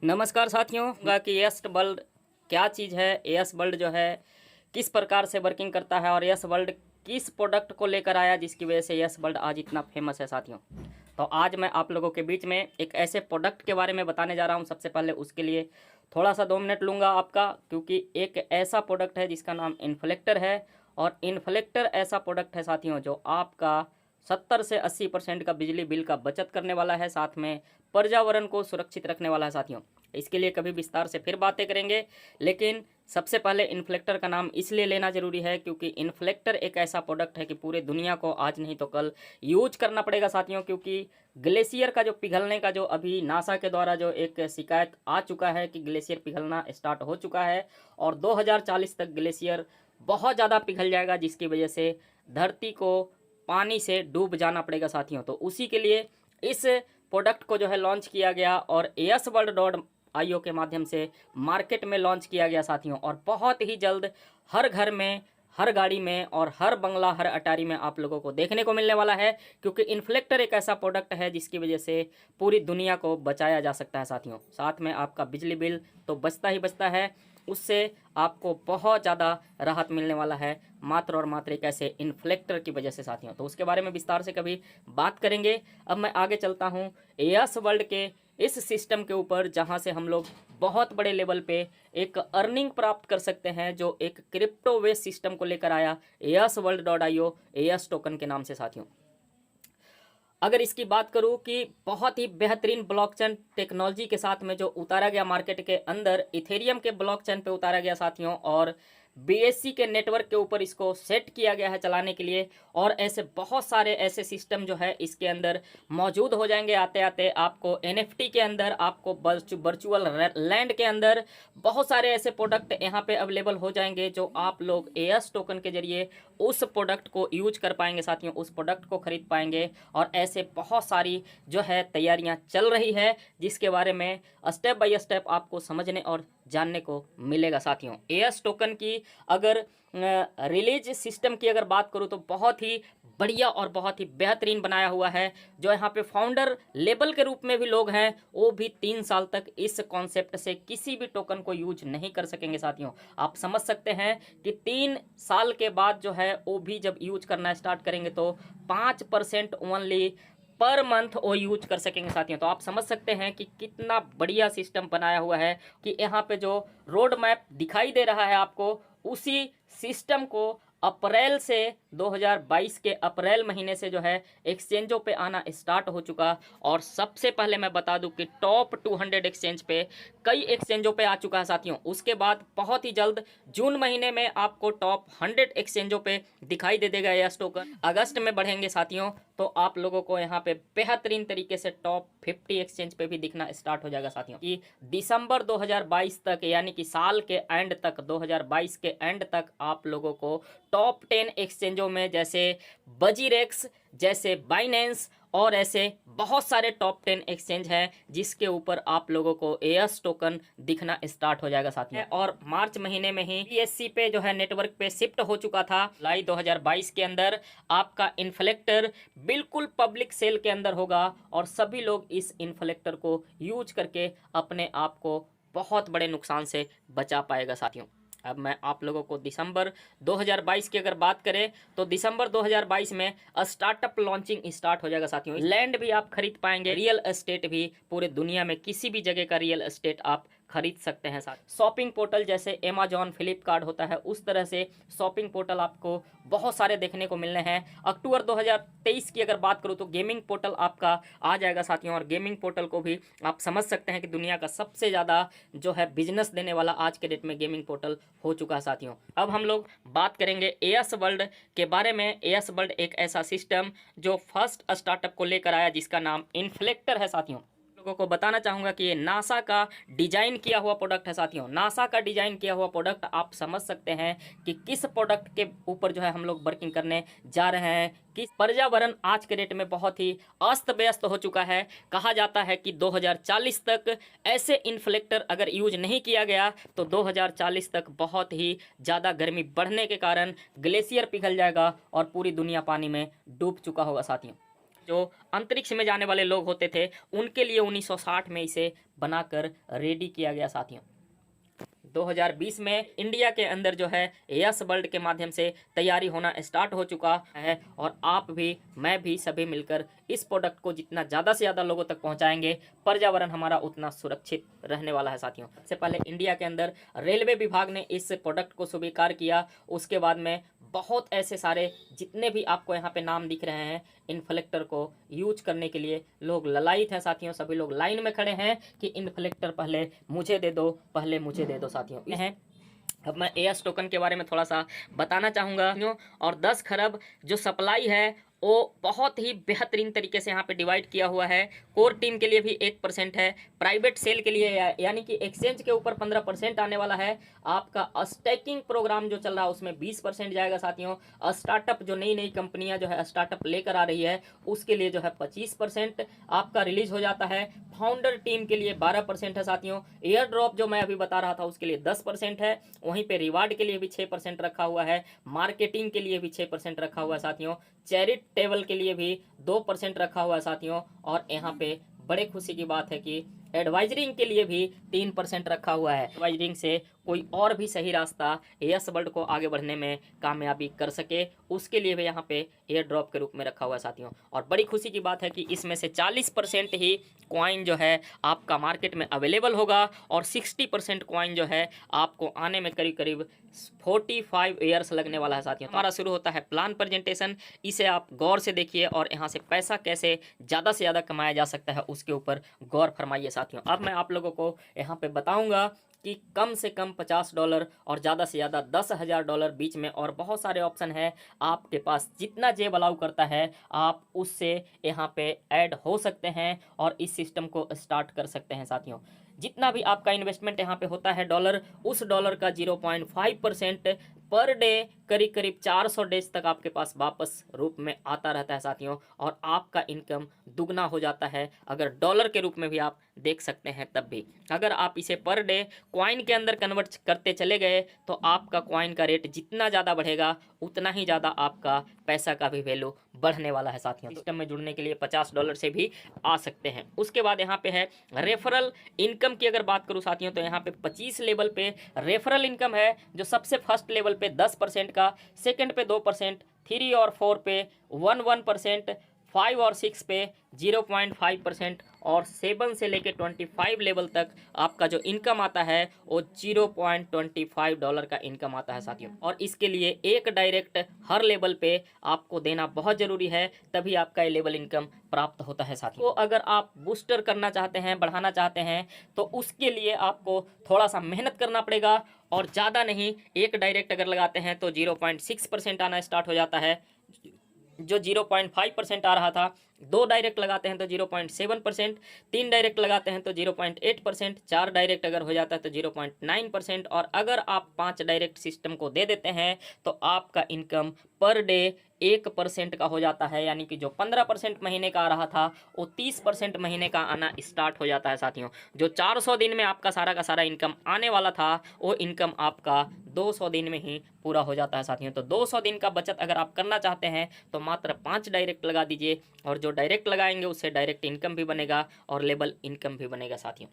नमस्कार साथियों का कि यस वर्ल्ड क्या चीज़ है। यस वर्ल्ड जो है किस प्रकार से वर्किंग करता है और यस वर्ल्ड किस प्रोडक्ट को लेकर आया जिसकी वजह से यस वर्ल्ड आज इतना फेमस है साथियों। तो आज मैं आप लोगों के बीच में एक ऐसे प्रोडक्ट के बारे में बताने जा रहा हूं। सबसे पहले उसके लिए थोड़ा सा 2 मिनट लूँगा आपका, क्योंकि एक ऐसा प्रोडक्ट है जिसका नाम इन्फ्लेक्टर है। और इन्फ्लेक्टर ऐसा प्रोडक्ट है साथियों जो आपका 70 से 80% का बिजली बिल का बचत करने वाला है, साथ में पर्यावरण को सुरक्षित रखने वाला है साथियों। इसके लिए कभी विस्तार से फिर बातें करेंगे, लेकिन सबसे पहले इन्फ्लेक्टर का नाम इसलिए लेना जरूरी है क्योंकि इन्फ्लेक्टर एक ऐसा प्रोडक्ट है कि पूरे दुनिया को आज नहीं तो कल यूज करना पड़ेगा साथियों। क्योंकि ग्लेशियर का जो पिघलने का जो अभी नासा के द्वारा जो एक शिकायत आ चुका है कि ग्लेशियर पिघलना स्टार्ट हो चुका है और 2040 तक ग्लेशियर बहुत ज़्यादा पिघल जाएगा, जिसकी वजह से धरती को पानी से डूब जाना पड़ेगा साथियों। तो उसी के लिए इस प्रोडक्ट को जो है लॉन्च किया गया और एस वर्ल्ड डॉट आईओ के माध्यम से मार्केट में लॉन्च किया गया साथियों। और बहुत ही जल्द हर घर में, हर गाड़ी में और हर बंगला, हर अटारी में आप लोगों को देखने को मिलने वाला है, क्योंकि इन्फ्लेक्टर एक ऐसा प्रोडक्ट है जिसकी वजह से पूरी दुनिया को बचाया जा सकता है साथियों। साथ में आपका बिजली बिल तो बचता ही बचता है, उससे आपको बहुत ज़्यादा राहत मिलने वाला है मात्र और मात्र एक ऐसे इन्फ्लेक्टर की वजह से साथियों। तो उसके बारे में विस्तार से कभी बात करेंगे। अब मैं आगे चलता हूँ एस वर्ल्ड के इस सिस्टम के ऊपर, जहाँ से हम लोग बहुत बड़े लेवल पे एक अर्निंग प्राप्त कर सकते हैं, जो एक क्रिप्टो वेस्ट सिस्टम को लेकर आया S world dot I O, S token के नाम से साथियों। अगर इसकी बात करूं कि बहुत ही बेहतरीन ब्लॉकचेन टेक्नोलॉजी के साथ में जो उतारा गया मार्केट के अंदर, इथेरियम के ब्लॉकचेन पे उतारा गया साथियों, और बीएससी के नेटवर्क के ऊपर इसको सेट किया गया है चलाने के लिए। और ऐसे बहुत सारे ऐसे सिस्टम जो है इसके अंदर मौजूद हो जाएंगे आते आते। आपको एनएफटी के अंदर, आपको वर्चुअल लैंड के अंदर बहुत सारे ऐसे प्रोडक्ट यहाँ पे अवेलेबल हो जाएंगे, जो आप लोग एएस टोकन के जरिए उस प्रोडक्ट को यूज कर पाएंगे साथियों, उस प्रोडक्ट को खरीद पाएंगे। और ऐसे बहुत सारी जो है तैयारियां चल रही है, जिसके बारे में स्टेप बाय स्टेप आपको समझने और जानने को मिलेगा साथियों। एएस टोकन की अगर रिलीज सिस्टम की अगर बात करूं तो बहुत ही बढ़िया और बहुत ही बेहतरीन बनाया हुआ है। जो यहाँ पे फाउंडर लेवल के रूप में भी लोग हैं, वो भी 3 साल तक इस कॉन्सेप्ट से किसी भी टोकन को यूज नहीं कर सकेंगे साथियों। आप समझ सकते हैं कि 3 साल के बाद जो है वो भी जब यूज करना स्टार्ट करेंगे तो 5% ओनली पर मंथ वो यूज कर सकेंगे साथियों। तो आप समझ सकते हैं कि कितना बढ़िया सिस्टम बनाया हुआ है कि यहाँ पे जो रोड मैप दिखाई दे रहा है आपको, उसी सिस्टम को अप्रैल से 2022 के अप्रैल महीने से जो है एक्सचेंजों पे आना स्टार्ट हो चुका। और सबसे पहले मैं बता दूं कि टॉप 200 एक्सचेंज पे कई एक्सचेंजों पे आ चुका है साथियों। उसके बाद बहुत ही जल्द जून महीने में आपको टॉप 100 एक्सचेंजों पे दिखाई दे देगा यह टोकन। अगस्त में बढ़ेंगे साथियों, तो आप लोगों को यहाँ पे बेहतरीन तरीके से टॉप 50 एक्सचेंज पे भी दिखना स्टार्ट हो जाएगा साथियों। कि दिसंबर 2022 तक, यानी कि साल के एंड तक, 2022 के एंड तक आप लोगों को टॉप 10 एक्सचेंजों में, जैसे बजीरेक्स, जैसे बाइनेंस और ऐसे बहुत सारे टॉप 10 एक्सचेंज हैं, जिसके ऊपर आप लोगों को एएस टोकन दिखना स्टार्ट हो जाएगा साथियों। और मार्च महीने में ही बीएससी पे जो है नेटवर्क पे शिफ्ट हो चुका था। जुलाई 2022 के अंदर आपका इन्फ्लेक्टर बिल्कुल पब्लिक सेल के अंदर होगा और सभी लोग इस इन्फ्लेक्टर को यूज करके अपने आप को बहुत बड़े नुकसान से बचा पाएगा साथियों। अब मैं आप लोगों को दिसंबर 2022 की अगर बात करें तो दिसंबर 2022 में स्टार्टअप लॉन्चिंग स्टार्ट हो जाएगा साथियों। लैंड भी आप खरीद पाएंगे, रियल एस्टेट भी, पूरे दुनिया में किसी भी जगह का रियल एस्टेट आप खरीद सकते हैं साथ। शॉपिंग पोर्टल जैसे अमेजॉन, फ्लिपकार्ट होता है, उस तरह से शॉपिंग पोर्टल आपको बहुत सारे देखने को मिलने हैं। अक्टूबर 2023 की अगर बात करूं तो गेमिंग पोर्टल आपका आ जाएगा साथियों। और गेमिंग पोर्टल को भी आप समझ सकते हैं कि दुनिया का सबसे ज़्यादा जो है बिजनेस देने वाला आज के डेट में गेमिंग पोर्टल हो चुका है साथियों। अब हम लोग बात करेंगे एएस वर्ल्ड के बारे में। एएस वर्ल्ड एक ऐसा सिस्टम जो फर्स्ट स्टार्टअप को लेकर आया, जिसका नाम इन्फ्लेक्टर है साथियों। लोगों को बताना चाहूंगा कि ये नासा का डिजाइन किया हुआ प्रोडक्ट है साथियों। नासा का डिजाइन किया हुआ प्रोडक्ट, आप समझ सकते हैं कि किस प्रोडक्ट के ऊपर जो है हम लोग वर्किंग करने जा रहे हैं। कि पर्यावरण आज के डेट में बहुत ही अस्त व्यस्त हो चुका है। कहा जाता है कि 2040 तक ऐसे इन्फ्लेक्टर अगर यूज नहीं किया गया तो 2040 तक बहुत ही ज़्यादा गर्मी बढ़ने के कारण ग्लेशियर पिघल जाएगा और पूरी दुनिया पानी में डूब चुका होगा साथियों। जो अंतरिक्ष में जाने वाले लोग होते थे उनके लिए 1960 में इसे बनाकर रेडी किया गया साथियों। 2020 में इंडिया के अंदर जो है यस वर्ल्ड के माध्यम से तैयारी होना स्टार्ट हो चुका है और आप भी मैं भी सभी मिलकर इस प्रोडक्ट को जितना ज़्यादा से ज़्यादा लोगों तक पहुंचाएंगे, पर्यावरण हमारा उतना सुरक्षित रहने वाला है साथियों। सबसे पहले इंडिया के अंदर रेलवे विभाग ने इस प्रोडक्ट को स्वीकार किया, उसके बाद में बहुत ऐसे सारे जितने भी आपको यहाँ पे नाम दिख रहे हैं इन्फ्लेक्टर को यूज करने के लिए लोग ललायित हैं साथियों। सभी लोग लाइन में खड़े हैं कि इन्फ्लेक्टर पहले मुझे दे दो, पहले मुझे दे दो साथियों। हैं अब मैं एएस टोकन के बारे में थोड़ा सा बताना चाहूँगा। और 10 खरब जो सप्लाई है वो बहुत ही बेहतरीन तरीके से यहाँ पे डिवाइड किया हुआ है। कोर टीम के लिए भी 1% है, प्राइवेट सेल के लिए यानी कि एक्सचेंज के ऊपर 15% आने वाला है। आपका स्टैकिंग प्रोग्राम जो चल रहा है उसमें 20% जाएगा साथियों। स्टार्टअप जो नई नई कंपनियां जो है स्टार्टअप लेकर आ रही है उसके लिए जो है 25% आपका रिलीज हो जाता है। फाउंडर टीम के लिए 12% है साथियों। एयर ड्रॉप जो मैं अभी बता रहा था उसके लिए 10% है। वहीं पे रिवार्ड के लिए भी 6% रखा हुआ है, मार्केटिंग के लिए भी 6% रखा हुआ है साथियों, चैरिटेबल के लिए भी 2% रखा हुआ है साथियों। और यहाँ पे बड़े खुशी की बात है कि एडवाइजरिंग के लिए भी 3% रखा हुआ है। एडवाइजरिंग से कोई और भी सही रास्ता यस वर्ल्ड को आगे बढ़ने में कामयाबी कर सके, उसके लिए भी यहाँ पे एयर ड्रॉप के रूप में रखा हुआ है साथियों। और बड़ी खुशी की बात है कि इसमें से 40% ही कॉइन जो है आपका मार्केट में अवेलेबल होगा और 60% कॉइन जो है आपको आने में करीब करीब 45 ईयर्स लगने वाला है साथियों। हमारा शुरू होता है प्लान प्रेजेंटेशन, इसे आप गौर से देखिए और यहाँ से पैसा कैसे ज़्यादा से ज़्यादा कमाया जा सकता है उसके ऊपर गौर फरमाइए साथियों। अब मैं आप लोगों को यहाँ पे बताऊँगा कि कम से कम $50 और ज़्यादा से ज़्यादा $10,000 बीच में और बहुत सारे ऑप्शन है। आपके पास जितना जेब अलाउ करता है आप उससे यहाँ पे ऐड हो सकते हैं और इस सिस्टम को स्टार्ट कर सकते हैं साथियों। जितना भी आपका इन्वेस्टमेंट यहाँ पे होता है डॉलर, उस डॉलर का 0.5% पर डे करीब करीब 400 डेज तक आपके पास वापस रूप में आता रहता है साथियों। और आपका इनकम दुगना हो जाता है अगर डॉलर के रूप में भी आप देख सकते हैं। तब भी अगर आप इसे पर डे कॉइन के अंदर कन्वर्ट करते चले गए तो आपका कॉइन का रेट जितना ज़्यादा बढ़ेगा उतना ही ज़्यादा आपका पैसा का भी वैल्यू बढ़ने वाला है साथियों। सिस्टम में जुड़ने के लिए $50 से भी आ सकते हैं। उसके बाद यहाँ पे है रेफरल इनकम की अगर बात करूँ साथियों तो यहाँ पे 25 लेवल पे रेफरल इनकम है जो सबसे फर्स्ट लेवल पे 10% का, सेकंड पे 2%, 3 और 4 पे 1% 5 और 6 पे 0.5% और 7 से लेके 25 लेवल तक आपका जो इनकम आता है वो $0.25 का इनकम आता है साथियों। और इसके लिए एक डायरेक्ट हर लेवल पे आपको देना बहुत ज़रूरी है, तभी आपका ये लेवल इनकम प्राप्त होता है साथियों। तो अगर आप बूस्टर करना चाहते हैं, बढ़ाना चाहते हैं तो उसके लिए आपको थोड़ा सा मेहनत करना पड़ेगा और ज़्यादा नहीं। एक डायरेक्ट अगर लगाते हैं तो 0.6% आना स्टार्ट हो जाता है जो 0.5% आ रहा था। 2 डायरेक्ट लगाते हैं तो 0.7%, 3 डायरेक्ट लगाते हैं तो 0.8%, 4 डायरेक्ट अगर हो जाता है तो 0.9% और अगर आप 5 डायरेक्ट सिस्टम को दे देते हैं तो आपका इनकम पर डे 1% का हो जाता है। यानी कि जो 15% महीने का आ रहा था वो 30% महीने का आना स्टार्ट हो जाता है साथियों। जो 400 दिन में आपका सारा का सारा इनकम आने वाला था वो इनकम आपका 200 दिन में ही पूरा हो जाता है साथियों। तो 200 दिन का बचत अगर आप करना चाहते हैं तो मात्र 5 डायरेक्ट लगा दीजिए और जो डायरेक्ट लगाएंगे उससे डायरेक्ट इनकम भी बनेगा और लेवल इनकम भी बनेगा साथियों।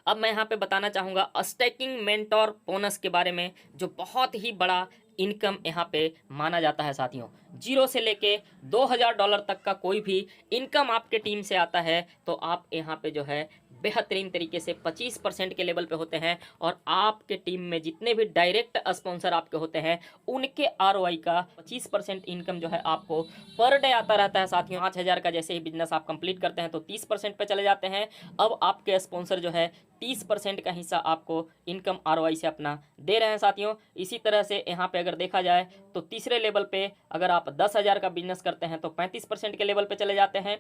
अब मैं यहाँ पे बताना चाहूँगा स्टैकिंग मेंटोर बोनस के बारे में जो बहुत ही बड़ा इनकम यहाँ पे माना जाता है साथियों। 0 से लेके $2000 तक का कोई भी इनकम आपके टीम से आता है तो आप यहाँ पे जो है बेहतरीन तरीके से 25% के लेवल पे होते हैं और आपके टीम में जितने भी डायरेक्ट स्पॉन्सर आपके होते हैं उनके ROI का 25% इनकम जो है आपको पर डे आता रहता है साथियों। 5000 का जैसे ही बिजनेस आप कंप्लीट करते हैं तो 30% पे चले जाते हैं। अब आपके स्पॉन्सर जो है 30% का हिस्सा आपको इनकम ROI से अपना दे रहे हैं साथियों। इसी तरह से यहाँ पे अगर देखा जाए तो तीसरे लेवल पे अगर आप 10,000 का बिजनेस करते हैं तो 35% के लेवल पे चले जाते हैं।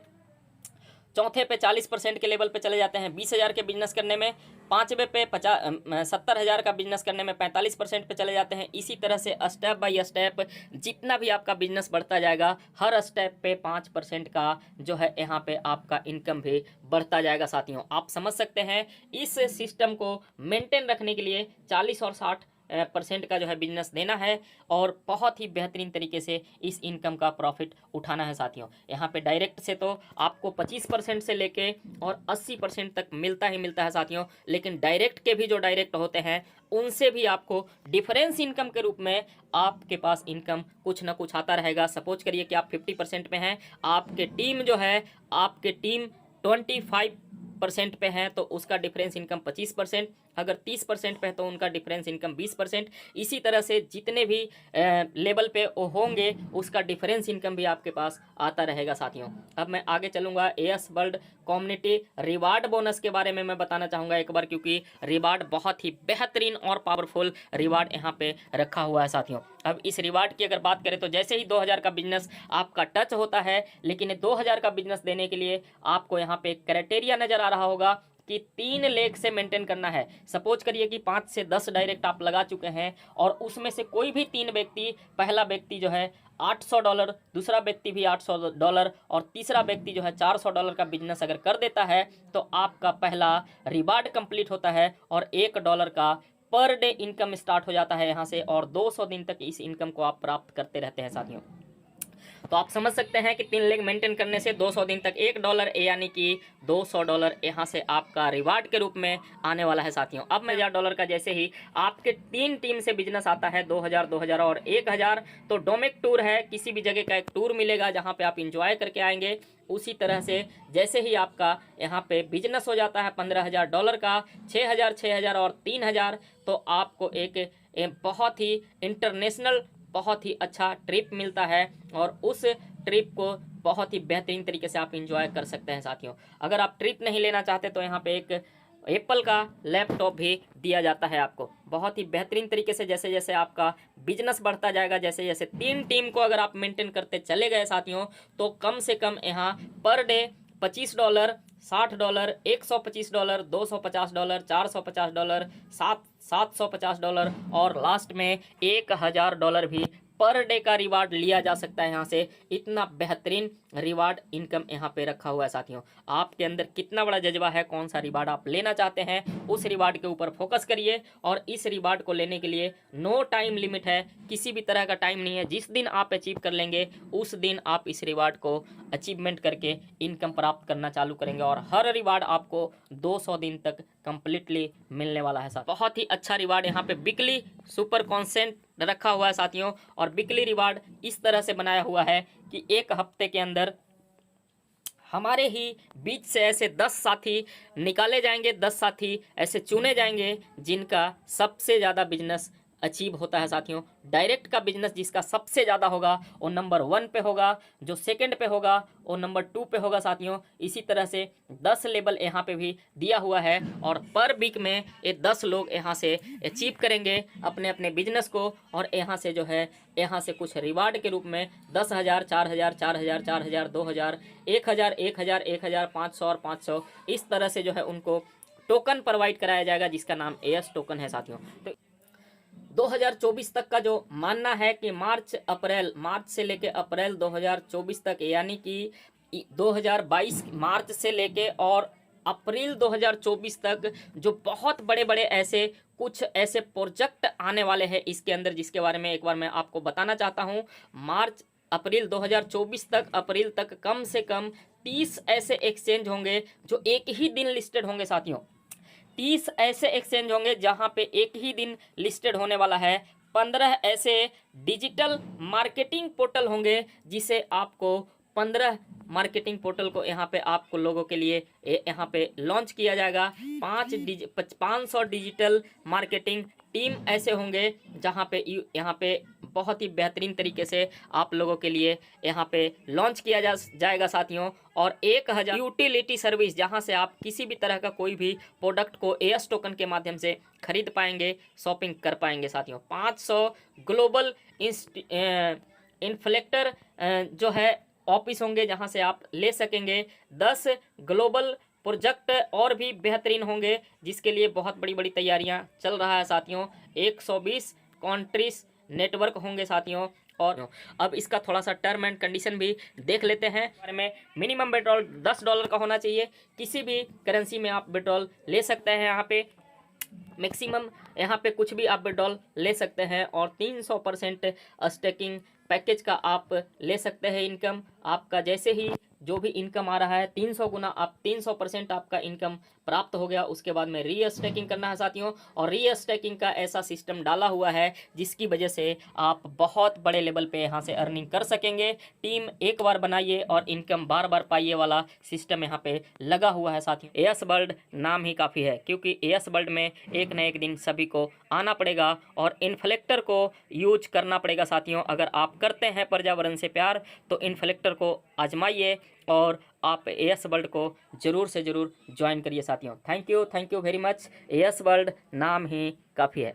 चौथे पे 40% के लेवल पे चले जाते हैं 20,000 के बिजनेस करने में। पाँचवें पे 70,000 का बिजनेस करने में 45% पे चले जाते हैं। इसी तरह से स्टेप बाय स्टेप जितना भी आपका बिजनेस बढ़ता जाएगा हर स्टेप पे 5% का जो है यहाँ पे आपका इनकम भी बढ़ता जाएगा साथियों। आप समझ सकते हैं इस सिस्टम को मेंटेन रखने के लिए 40 और 60 % का जो है बिजनेस देना है और बहुत ही बेहतरीन तरीके से इस इनकम का प्रॉफिट उठाना है साथियों। यहाँ पे डायरेक्ट से तो आपको 25% से लेके और 80% तक मिलता ही मिलता है साथियों, लेकिन डायरेक्ट के भी जो डायरेक्ट होते हैं उनसे भी आपको डिफरेंस इनकम के रूप में आपके पास इनकम कुछ ना कुछ आता रहेगा। सपोज करिए कि आप 50% पे हैं, आपके टीम जो है, आपके टीम 25% पे है तो उसका डिफरेंस इनकम 25%, अगर 30% पे है तो उनका डिफरेंस इनकम 20%। इसी तरह से जितने भी लेवल पे वो होंगे उसका डिफरेंस इनकम भी आपके पास आता रहेगा साथियों। अब मैं आगे चलूँगा as world community reward bonus के बारे में मैं बताना चाहूँगा एक बार, क्योंकि रिवार्ड बहुत ही बेहतरीन और पावरफुल रिवार्ड यहाँ पे रखा हुआ है साथियों। अब इस रिवार्ड की अगर बात करें तो जैसे ही 2000 का बिजनेस आपका टच होता है, लेकिन 2000 का बिजनेस देने के लिए आपको यहाँ पे क्राइटेरिया नज़र आ रहा होगा कि 3 लेग से मेंटेन करना है। सपोज करिए कि 5 से 10 डायरेक्ट आप लगा चुके हैं और उसमें से कोई भी 3 व्यक्ति, पहला व्यक्ति जो है $800, दूसरा व्यक्ति भी $800 और तीसरा व्यक्ति जो है $400 का बिजनेस अगर कर देता है तो आपका पहला रिवार्ड कंप्लीट होता है और $1 का पर डे इनकम स्टार्ट हो जाता है यहाँ से, और 200 दिन तक इस इनकम को आप प्राप्त करते रहते हैं साथियों। तो आप समझ सकते हैं कि 3 लेग मेंटेन करने से 200 दिन तक $1 यानी कि $200 यहाँ से आपका रिवार्ड के रूप में आने वाला है साथियों। अब मैं $1000 का जैसे ही आपके 3 टीम से बिजनेस आता है 2000, 2000 और 1000, तो डोमेक टूर है, किसी भी जगह का एक टूर मिलेगा जहाँ पे आप इंजॉय करके आएंगे। उसी तरह से जैसे ही आपका यहाँ पे बिजनेस हो जाता है $15000 का, 6000, 6000 और 3000, तो आपको एक बहुत ही इंटरनेशनल, बहुत ही अच्छा ट्रिप मिलता है और उस ट्रिप को बहुत ही बेहतरीन तरीके से आप इंजॉय कर सकते हैं साथियों। अगर आप ट्रिप नहीं लेना चाहते तो यहाँ पे एक एप्पल का लैपटॉप भी दिया जाता है आपको बहुत ही बेहतरीन तरीके से। जैसे जैसे आपका बिजनेस बढ़ता जाएगा, जैसे जैसे 3 टीम को अगर आप मेंटेन करते चले गए साथियों, तो कम से कम यहाँ पर डे $25, $60, $125, $250, $450, $750 और लास्ट में $1000 भी पर डे का रिवार्ड लिया जा सकता है यहाँ से। इतना बेहतरीन रिवार्ड इनकम यहाँ पे रखा हुआ है साथियों। आपके अंदर कितना बड़ा जज्बा है, कौन सा रिवार्ड आप लेना चाहते हैं, उस रिवार्ड के ऊपर फोकस करिए। और इस रिवार्ड को लेने के लिए नो टाइम लिमिट है, किसी भी तरह का टाइम नहीं है। जिस दिन आप अचीव कर लेंगे उस दिन आप इस रिवार्ड को अचीवमेंट करके इनकम प्राप्त करना चालू करेंगे और हर रिवार्ड आपको 200 दिन तक कंप्लीटली मिलने वाला है साथ। बहुत ही अच्छा रिवार्ड यहाँ पे वीकली सुपर कॉन्सेंट रखा हुआ है साथियों। और वीकली रिवार्ड इस तरह से बनाया हुआ है कि एक हफ्ते के अंदर हमारे ही बीच से ऐसे 10 साथी निकाले जाएंगे, 10 साथी ऐसे चुने जाएंगे जिनका सबसे ज़्यादा बिजनेस अचीव होता है साथियों। डायरेक्ट का बिजनेस जिसका सबसे ज़्यादा होगा वो नंबर 1 पे होगा, जो सेकंड पे होगा वो नंबर 2 पे होगा साथियों। इसी तरह से 10 लेवल यहाँ पे भी दिया हुआ है और पर वीक में ये 10 लोग यहाँ से अचीव करेंगे अपने अपने बिजनेस को। और यहाँ से जो है यहाँ से कुछ रिवार्ड के रूप में 10,000, 4,000, 4,000, 4,000, 2,000, 1,000, 1,000, 1,000, 500 और 500 इस तरह से जो है उनको टोकन प्रोवाइड कराया जाएगा जिसका नाम एएस टोकन है साथियों। तो 2024 तक का जो मानना है कि मार्च से लेके अप्रैल 2024 तक, यानी कि 2022 मार्च से लेके और अप्रैल 2024 तक जो बहुत बड़े बड़े ऐसे कुछ ऐसे प्रोजेक्ट आने वाले हैं इसके अंदर, जिसके बारे में एक बार मैं आपको बताना चाहता हूं। अप्रैल 2024 तक, अप्रैल तक कम से कम 30 ऐसे एक्सचेंज होंगे जो एक ही दिन लिस्टेड होंगे साथियों। 30 ऐसे एक्सचेंज होंगे जहां पे एक ही दिन लिस्टेड होने वाला है। 15 ऐसे डिजिटल मार्केटिंग पोर्टल होंगे जिसे आपको 15 मार्केटिंग पोर्टल को यहाँ पे आपको लोगों के लिए यहाँ पे लॉन्च किया जाएगा। 500 डिजिटल मार्केटिंग टीम ऐसे होंगे जहाँ पे यहाँ पे बहुत ही बेहतरीन तरीके से आप लोगों के लिए यहाँ पे लॉन्च किया जाएगा साथियों। और 1000 यूटिलिटी सर्विस जहाँ से आप किसी भी तरह का कोई भी प्रोडक्ट को एएस टोकन के माध्यम से खरीद पाएंगे, शॉपिंग कर पाएंगे साथियों। 500 ग्लोबल इन्फ्लेक्टर जो है ऑफिस होंगे जहाँ से आप ले सकेंगे। 10 ग्लोबल प्रोजेक्ट और भी बेहतरीन होंगे जिसके लिए बहुत बड़ी बड़ी तैयारियां चल रहा है साथियों। 120 कंट्रीज नेटवर्क होंगे साथियों। और अब इसका थोड़ा सा टर्म एंड कंडीशन भी देख लेते हैं बारे में। मिनिमम विड्रॉल $10 का होना चाहिए, किसी भी करेंसी में आप विड्रॉल ले सकते हैं यहाँ पे। मैक्सिमम यहाँ पे कुछ भी आप विड्रॉल ले सकते हैं और 300% स्टेकिंग पैकेज का आप ले सकते हैं। इनकम आपका जैसे ही जो भी इनकम आ रहा है 300 गुना आप 300% आपका इनकम प्राप्त हो गया, उसके बाद में री स्टेकिंग करना है साथियों। और री स्टेकिंग का ऐसा सिस्टम डाला हुआ है जिसकी वजह से आप बहुत बड़े लेवल पे यहाँ से अर्निंग कर सकेंगे। टीम एक बार बनाइए और इनकम बार बार पाइए वाला सिस्टम यहाँ पे लगा हुआ है साथियों। एएस वर्ल्ड नाम ही काफ़ी है, क्योंकि एएस वर्ल्ड में एक न एक दिन सभी को आना पड़ेगा और इन्फ्लेक्टर को यूज करना पड़ेगा साथियों। अगर आप करते हैं पर्यावरण से प्यार तो इन्फ्लेक्टर को आजमाइए और आप एएस वर्ल्ड को ज़रूर से ज़रूर ज्वाइन करिए साथियों। Thank you very much. As world नाम ही काफ़ी है।